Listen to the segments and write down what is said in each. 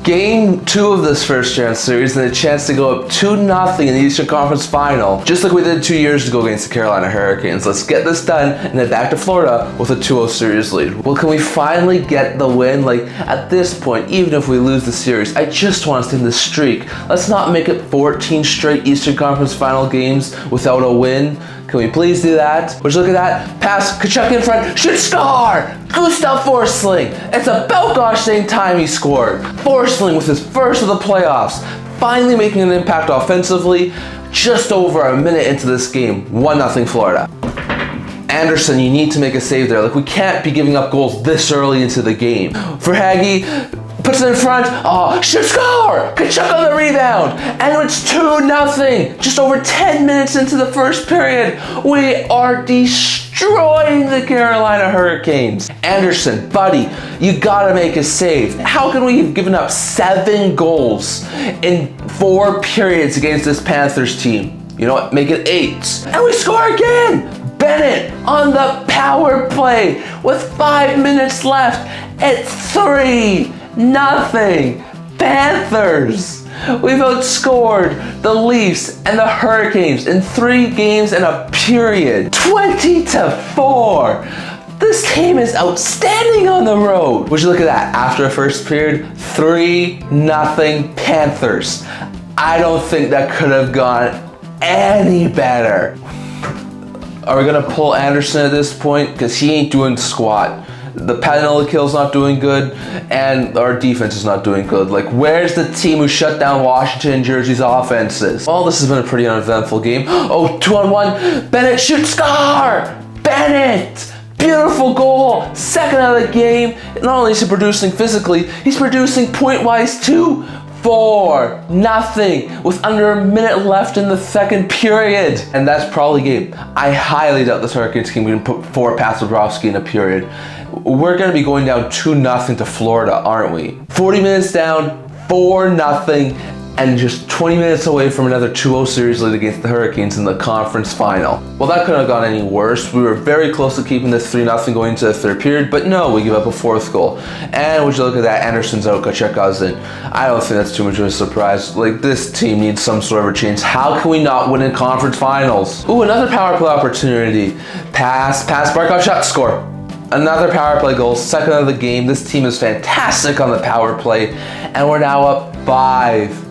Game 2 of this first round series and a chance to go up 2-0 in the Eastern Conference Final, just like we did 2 years ago against the Carolina Hurricanes. Let's get this done and head back to Florida with a 2-0 series lead. Well, can we finally get the win? Like, at this point, even if we lose the series, I just want to stay in the streak. Let's not make it 14 straight Eastern Conference Final games without a win. Can we please do that? Would you look at that? Pass, Kachuk in front, shoot, score! Gustav Forsling. It's about gosh dang time he scored. Forsling with his first of the playoffs, finally making an impact offensively. Just over a minute into this game, 1-0 Florida. Anderson, you need to make a save there. Like, we can't be giving up goals this early into the game. Verhaeghe puts it in front. Oh, shoot, score! Kachuk on the rebound. And it's 2-0. Just over 10 minutes into the first period. We are destroying the Carolina Hurricanes. Anderson, buddy, you gotta make a save. How can we have given up 7 goals in 4 periods against this Panthers team? You know what? Make it 8. And we score again! Bennett on the power play with 5 minutes left. It's 3-0 Panthers. We've outscored the Leafs and the Hurricanes in 3 games and a period. 20-4. This team is outstanding on the road. Would you look at that? After a first period, 3-0 Panthers. I don't think that could have gone any better. Are we gonna pull Anderson at this point? Because he ain't doing squat. The penalty kill's not doing good, and our defense is not doing good. Like, where's the team who shut down Washington and Jersey's offenses? Well, this has been a pretty uneventful game. Oh, 2-on-1. Bennett, shoot, score! Bennett! Beautiful goal! Second out of the game. Not only is he producing physically, he's producing point-wise too. 4-0 with under a minute left in the second period. And that's probably game. I highly doubt this Hurricanes team can put 4 past Bobrovsky in a period. We're going to be going down 2-0 to Florida, aren't we? 40 minutes down, 4-0, and just 20 minutes away from another 2-0 series lead against the Hurricanes in the conference final. Well, that couldn't have gone any worse. We were very close to keeping this 3-0 going into the third period, but no, we give up a 4th goal. And would you look at that, Anderson's out, Kachuk in. I don't think that's too much of a surprise. Like, this team needs some sort of a change. How can we not win in conference finals? Ooh, another power play opportunity. Pass, Barkov shot, score. Another power play goal, second of the game. This team is fantastic on the power play, and we're now up 5-0.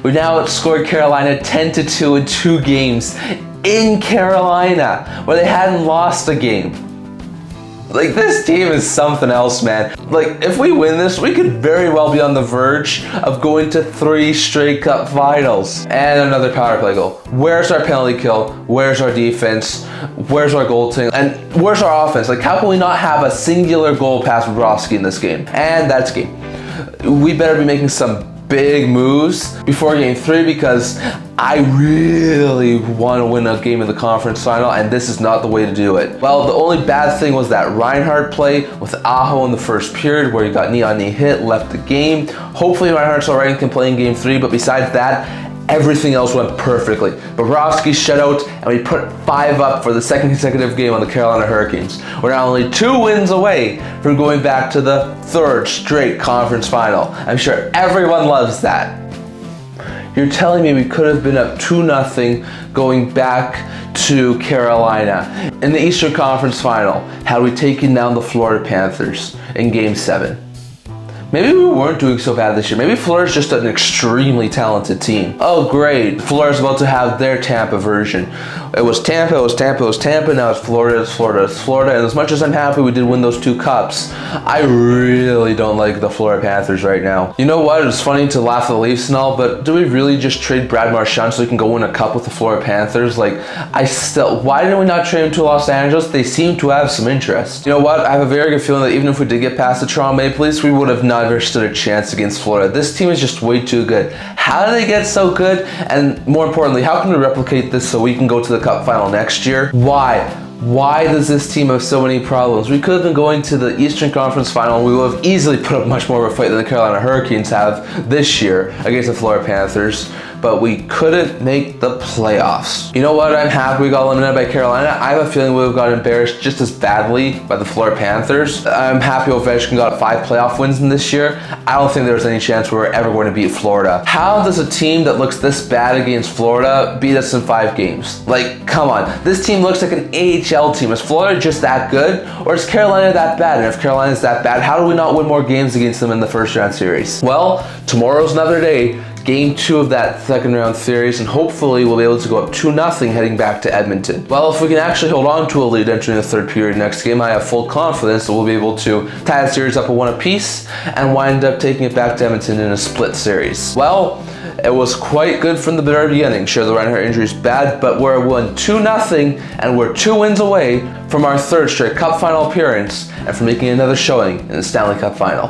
We now outscored Carolina 10-2 in 2 games in Carolina, where they hadn't lost a game. Like, this team is something else, man. Like, if we win this, we could very well be on the verge of going to 3 straight cup finals. And another power play goal. Where's our penalty kill? Where's our defense? Where's our goaltending? And where's our offense? Like, how can we not have a singular goal past Bobrovsky in this game? And that's game. We better be making some big moves before game 3, because I really want to win a game in the conference final, and this is not the way to do it. Well, the only bad thing was that Reinhart play with Aho in the first period where he got knee-on-knee hit, left the game. Hopefully Reinhart's alright and can play in game 3, but besides that, everything else went perfectly. Bobrovsky shut out, and we put 5 up for the second consecutive game on the Carolina Hurricanes. We're now only 2 wins away from going back to the 3rd straight conference final. I'm sure everyone loves that. You're telling me we could have been up 2-0 going back to Carolina in the Eastern Conference Final had we taken down the Florida Panthers in Game 7. Maybe we weren't doing so bad this year. Maybe Florida's just an extremely talented team. Oh, great. Florida's about to have their Tampa version. It was Tampa, now it's Florida, And as much as I'm happy we did win those 2 cups, I really don't like the Florida Panthers right now. You know what? It's funny to laugh at the Leafs and all, but do we really just trade Brad Marchand so we can go win a cup with the Florida Panthers? Like, why did we not trade him to Los Angeles? They seem to have some interest. You know what? I have a very good feeling that even if we did get past the Toronto Maple Leafs, we would have never stood a chance against Florida. This team is just way too good. How do they get so good? And more importantly, how can we replicate this so we can go to the cup final next year? Why does this team have so many problems? We could have been going to the Eastern Conference Final, and we would have easily put up much more of a fight than the Carolina Hurricanes have this year against the Florida Panthers. but we couldn't make the playoffs. You know what? I'm happy we got eliminated by Carolina. I have a feeling we would have got embarrassed just as badly by the Florida Panthers. I'm happy Ovechkin got 5 playoff wins in this year. I don't think there's any chance we were ever going to beat Florida. How does a team that looks this bad against Florida beat us in 5 games? Like, come on. This team looks like an AHL team. Is Florida just that good? Or is Carolina that bad? And if Carolina's that bad, how do we not win more games against them in the first round series? Well, tomorrow's another day. Game 2 of that second round series, and hopefully we'll be able to go up 2-0 heading back to Edmonton. Well, if we can actually hold on to a lead entering the third period next game, I have full confidence that we'll be able to tie the series up at 1 apiece and wind up taking it back to Edmonton in a split series. Well, it was quite good from the very beginning. Sure, the Reinhart injury is bad, but we're 2-0 and we're 2 wins away from our 3rd straight Cup final appearance and from making another showing in the Stanley Cup final.